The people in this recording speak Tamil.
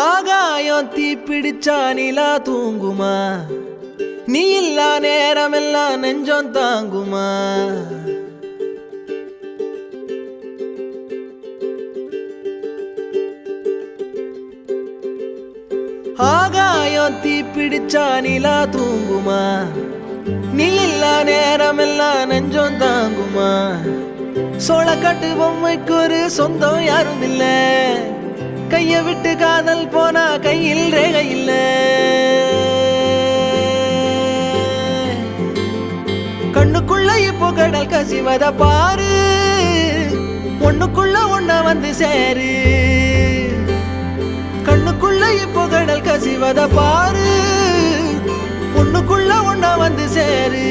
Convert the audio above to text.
ஆகாயம் தீ பிடிச்சா நிலா தூங்குமா? நீ இல்லா நேரமெல்லாம் நெஞ்சம் தாங்குமா? ஆகாயம் தீ பிடிச்சா நிலா தூங்குமா? நீ இல்லா நேரமெல்லாம் நெஞ்சம் தாங்குமா? சோளக்காட்டு பொம்மைக்கு ஒரு சொந்தம் யாரும் இல்ல, கைய விட்டு காதல் போனா கையில் ரேகை இல்ல. கண்ணுக்குள்ள இப்போ கடல் கசிவத பாரு, ஒண்ணுக்குள்ள ஒண்ண வந்து சேரு. கண்ணுக்குள்ள இப்போ கடல் கசிவத பாரு, ஒண்ணுக்குள்ள ஒண்ண வந்து சேரு.